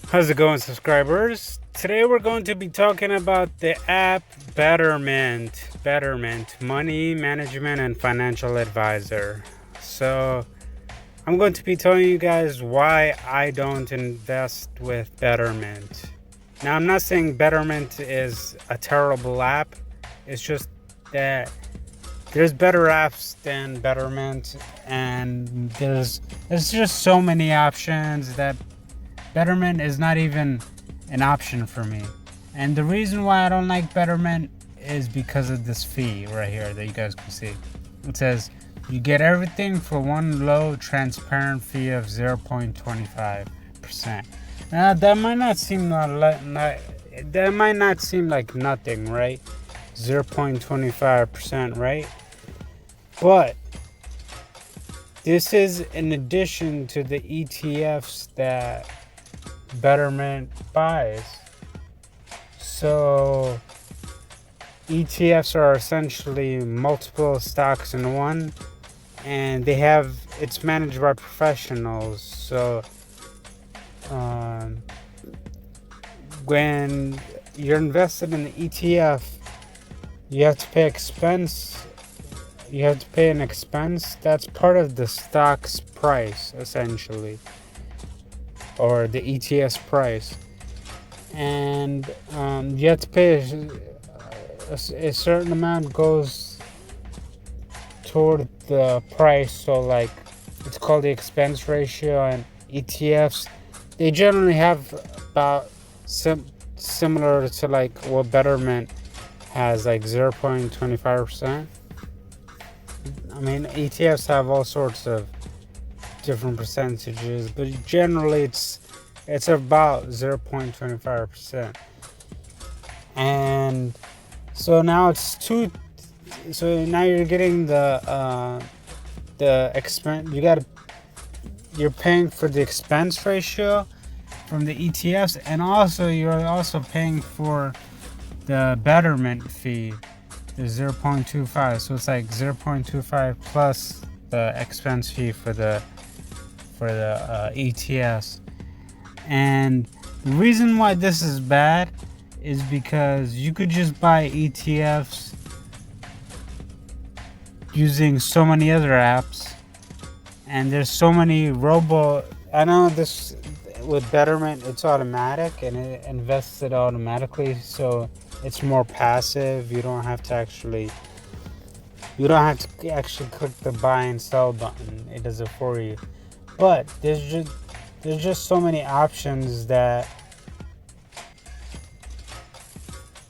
How's it going, subscribers? Today we're going to be talking about the app Betterment. Betterment, money management and financial advisor. So, I'm going to be telling you guys why I don't invest with Betterment. Now, I'm not saying Betterment is a terrible app. It's just that there's better apps than Betterment, and there's just so many options that Betterment is not even an option for me. And the reason why I don't like Betterment is because of this fee right here that you guys can see. It says you get everything for one low transparent fee of 0.25%. Now that might not seem like nothing, right? 0.25%, right? But this is in addition to the ETFs that Betterment buys. So ETFs are essentially multiple stocks in one, and it's managed by professionals. So when you're invested in the ETF, you have to pay an expense that's part of the stock's price, essentially, or the ETF's price. And you have to pay a certain amount goes toward the price. So like, it's called the expense ratio. And ETFs, they generally have about similar to like what Betterment has, like 0.25%. I mean, ETFs have all sorts of different percentages, but generally it's about 0.25%. And so now now you're getting the expense. You're paying for the expense ratio from the ETFs, and also you're also paying for the Betterment fee, the 0.25. So it's like 0.25 plus the expense fee for the ETFs. And the reason why this is bad is because you could just buy ETFs using so many other apps, and there's so many I know this with Betterment, it's automatic and it invests it automatically, so it's more passive. You don't have to actually click the buy and sell button. It does it for you. But there's just so many options there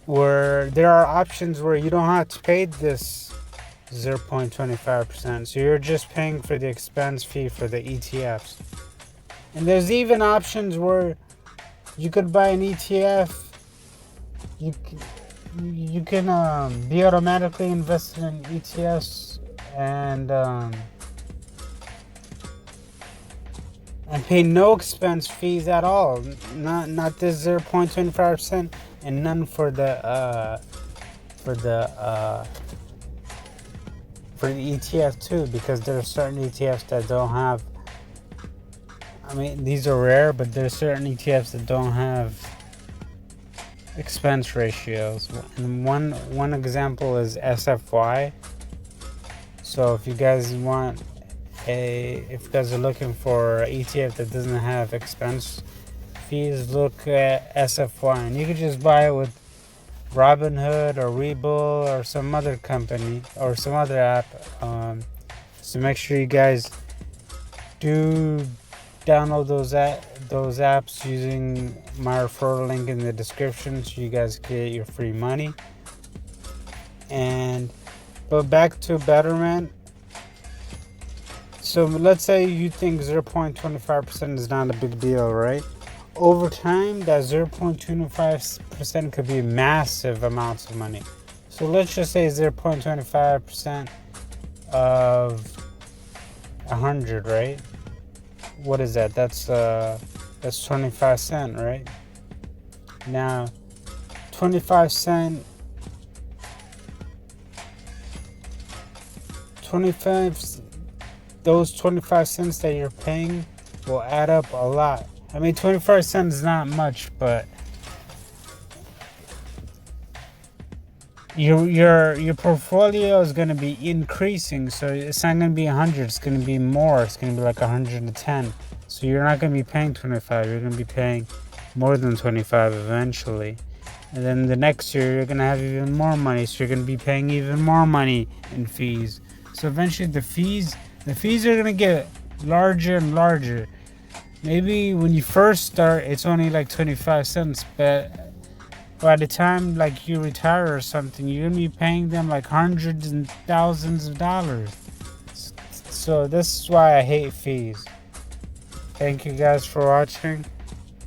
are options where you don't have to pay this 0.25%. So you're just paying for the expense fee for the ETFs. And there's even options where you could buy an ETF. You can be automatically invested in ETFs and pay no expense fees at all. Not this 0.25%, and none for the ETF too, because there are certain ETFs that don't have. I mean, these are rare, but there are certain ETFs that don't have expense ratios. And one example is SFY. So if you guys are looking for an ETF that doesn't have expense fees, look at SFY, and you can just buy it with Robinhood or Webull or some other company or some other app. So make sure you guys do download those apps using my referral link in the description, so you guys get your free money. But back to Betterment. So let's say you think 0.25% is not a big deal, right? Over time, that 0.25% could be massive amounts of money. So let's just say 0.25% of 100, right? What is that? That's 25 cents, right? Now, 25 cents those 25 cents that you're paying will add up a lot. I mean, 25 cents is not much, but your portfolio is going to be increasing, so it's not going to be 100, it's going to be more, it's going to be like 110. So you're not going to be paying 25, you're going to be paying more than 25 eventually. And then the next year you're going to have even more money, so you're going to be paying even more money in fees. So eventually the fees are going to get larger and larger. Maybe when you first start it's only like 25 cents, but by the time like you retire or something, you're gonna be paying them like hundreds and thousands of dollars. So this is why I hate fees. Thank you guys for watching.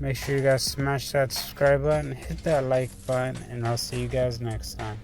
Make sure you guys smash that subscribe button, hit that like button, and I'll see you guys next time.